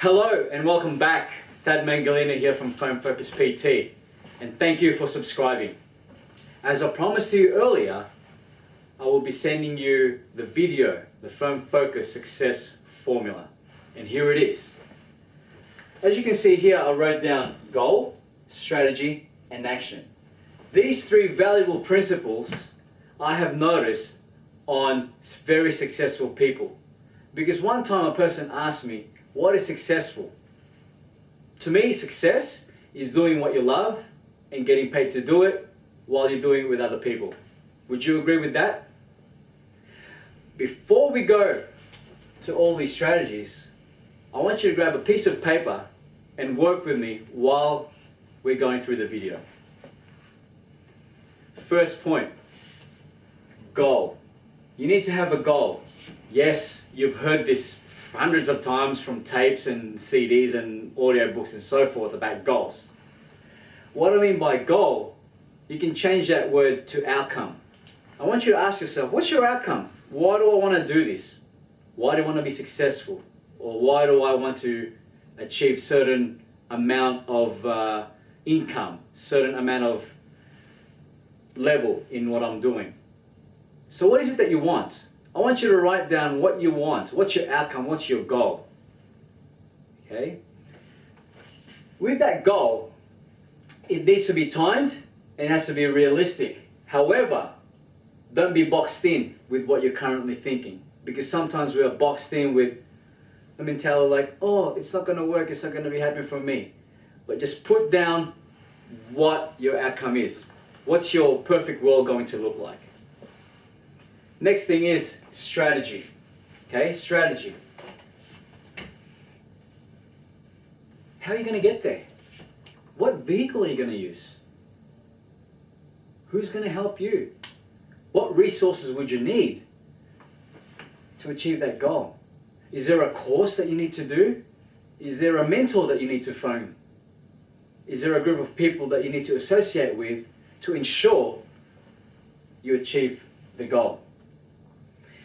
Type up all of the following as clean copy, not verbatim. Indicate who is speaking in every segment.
Speaker 1: Hello and welcome back. Thad Mangalino here from Phone Focus PT, and thank you for subscribing. As I promised to you earlier, I will be sending you the video, the Phone Focus Success Formula, and here it is. As you can see here, I wrote down goal, strategy, and action. These three valuable principles I have noticed on very successful people. Because one time a person asked me, what is successful? To me, success is doing what you love and getting paid to do it while you're doing it with other people. Would you agree with that? Before we go to all these strategies, I want you to grab a piece of paper and work with me while we're going through the video. First point, goal. You need to have a goal. Yes, you've heard this hundreds of times from tapes and CDs and audiobooks and so forth about goals. What I mean by goal, you can change that word to outcome. I want you to ask yourself, what's your outcome? Why do I want to do this? Why do I want to be successful? Or why do I want to achieve certain amount of income, certain amount of level in what I'm doing? So what is it that you want? I want you to write down what you want. What's your outcome? What's your goal? Okay? With that goal, it needs to be timed and it has to be realistic. However, don't be boxed in with what you're currently thinking. Because sometimes we are boxed in with a mentality like, oh, it's not going to work, it's not going to be happening for me. But just put down what your outcome is. What's your perfect world going to look like? Next thing is strategy. Okay, strategy. How are you going to get there? What vehicle are you going to use? Who's going to help you? What resources would you need to achieve that goal? Is there a course that you need to do? Is there a mentor that you need to phone? Is there a group of people that you need to associate with to ensure you achieve the goal?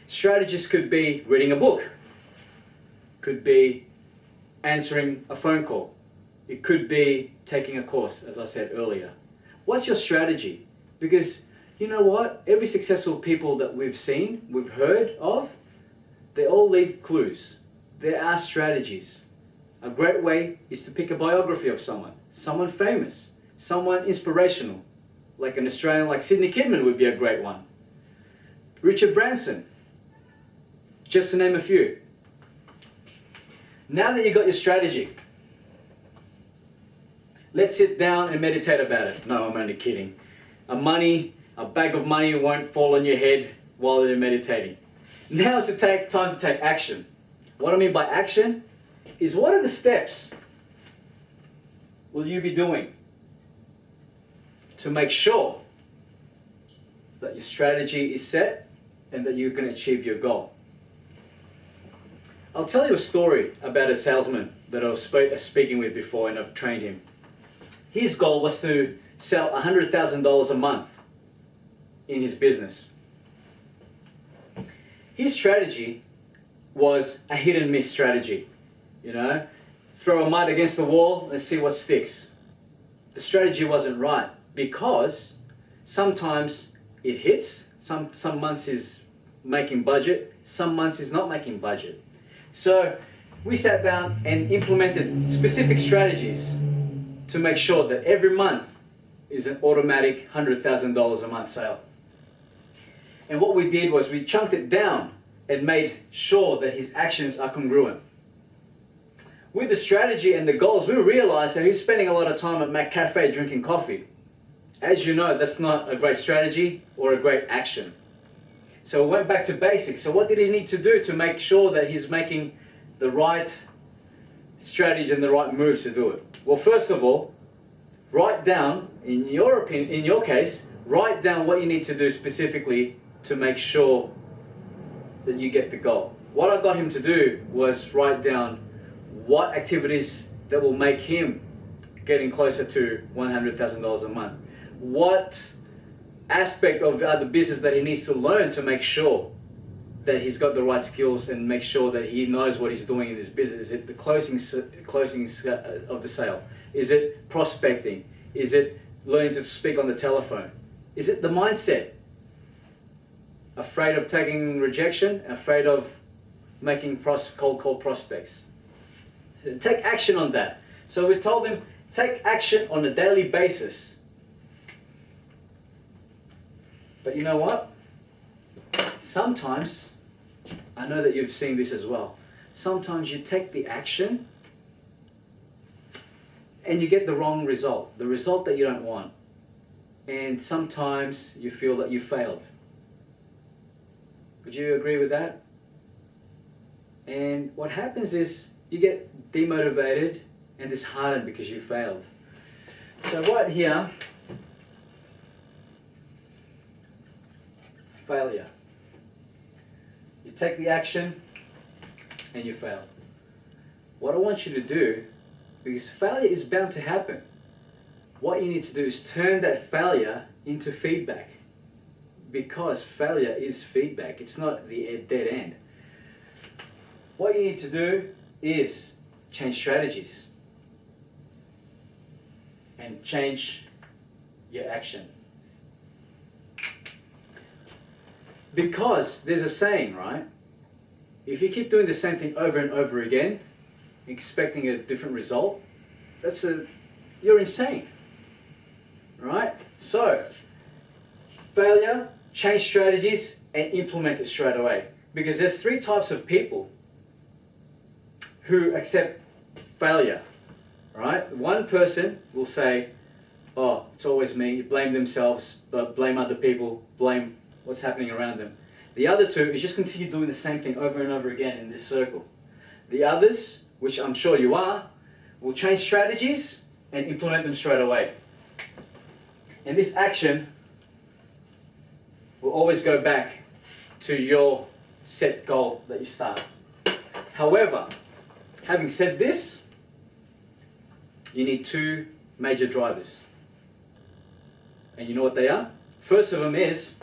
Speaker 1: Strategies could be reading a book, could be answering a phone call, it could be taking a course, as I said earlier. What's your strategy? Because you know what? Every successful people that we've seen, we've heard of, they all leave clues. There are strategies. A great way is to pick a biography of someone famous, someone inspirational, like an Australian like Sydney Kidman would be a great one. Richard Branson, just to name a few. Now that you've got your strategy, let's sit down and meditate about it. No, I'm only kidding. A bag of money won't fall on your head while you're meditating. Now is the time to take action. What I mean by action is, what are the steps will you be doing to make sure that your strategy is set and that you can achieve your goal? I'll tell you a story about a salesman that I was speaking with before, and I've trained him. His goal was to sell $100,000 a month in his business. His strategy was a hit and miss strategy. You know, throw a mud against the wall and see what sticks. The strategy wasn't right because sometimes it hits, some months he's making budget, some months he's not making budget. So we sat down and implemented specific strategies to make sure that every month is an automatic $100,000 a month sale. And what we did was we chunked it down and made sure that his actions are congruent. With the strategy and the goals, we realized that he was spending a lot of time at Mac Cafe drinking coffee. As you know, that's not a great strategy or a great action. So we went back to basics. So what did he need to do to make sure that he's making the right strategies and the right moves to do it? Well, first of all, write down, in your opinion, in your case, write down what you need to do specifically to make sure that you get the goal. What I got him to do was write down what activities that will make him getting closer to $100,000 a month. What aspect of the business that he needs to learn to make sure that he's got the right skills and make sure that he knows what he's doing in his business? Is it the closing of the sale? Is it prospecting? Is it learning to speak on the telephone? Is it the mindset? Afraid of taking rejection? Afraid of making cold call prospects? Take action on that. So we told him, take action on a daily basis. But you know what? Sometimes, I know that you've seen this as well, sometimes you take the action and you get the wrong result, the result that you don't want. And sometimes you feel that you failed. Would you agree with that? And what happens is you get demotivated and disheartened because you failed. So right here, failure. You take the action and you fail. What I want you to do, because failure is bound to happen, what you need to do is turn that failure into feedback. Because failure is feedback, it's not the dead end. What you need to do is change strategies and change your action. Because there's a saying, right? If you keep doing the same thing over and over again, expecting a different result, you're insane, right? So, failure, change strategies, and implement it straight away. Because there's 3 types of people who accept failure, right? One person will say, oh, it's always me, blame themselves, but blame other people, blame what's happening around them. The other 2 is just continue doing the same thing over and over again in this circle. The others, which I'm sure you are, will change strategies and implement them straight away. And this action will always go back to your set goal that you start. However, having said this, you need 2 major drivers. And you know what they are? First of them is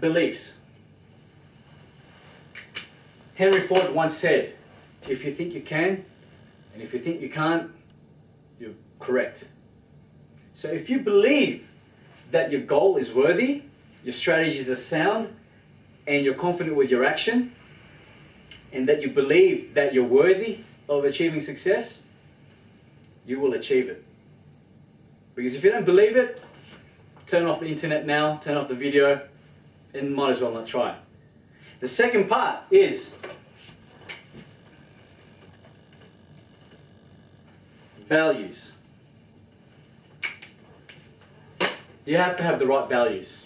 Speaker 1: beliefs. Henry Ford once said, if you think you can, and if you think you can't, you're correct. So if you believe that your goal is worthy, your strategies are sound, and you're confident with your action, and that you believe that you're worthy of achieving success, you will achieve it. Because if you don't believe it, turn off the internet now, turn off the video, and might as well not try. The second part is values. You have to have the right values.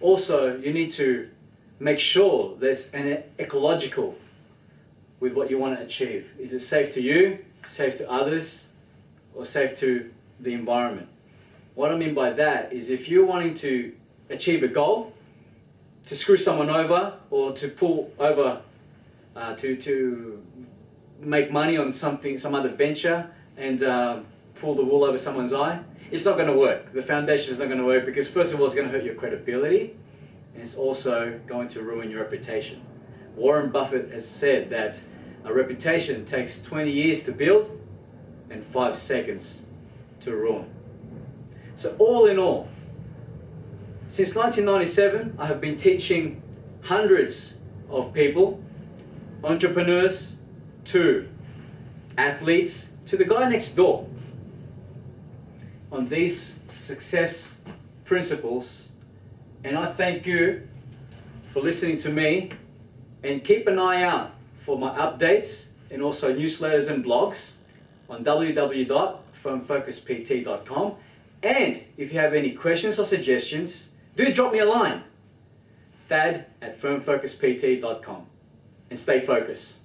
Speaker 1: Also, you need to make sure there's an ecological with what you want to achieve. Is it safe to you, safe to others, or safe to the environment? What I mean by that is if you're wanting to achieve a goal, to screw someone over or to pull over, to make money on something, some other venture, and pull the wool over someone's eye, it's not going to work. The foundation is not going to work because first of all it's going to hurt your credibility and it's also going to ruin your reputation. Warren Buffett has said that a reputation takes 20 years to build and 5 seconds to ruin. So all in all, since 1997, I have been teaching hundreds of people, entrepreneurs to athletes, to the guy next door, on these success principles. And I thank you for listening to me, and keep an eye out for my updates and also newsletters and blogs on www.firmfocuspt.com. And if you have any questions or suggestions, do drop me a line, thad@firmfocuspt.com, and stay focused.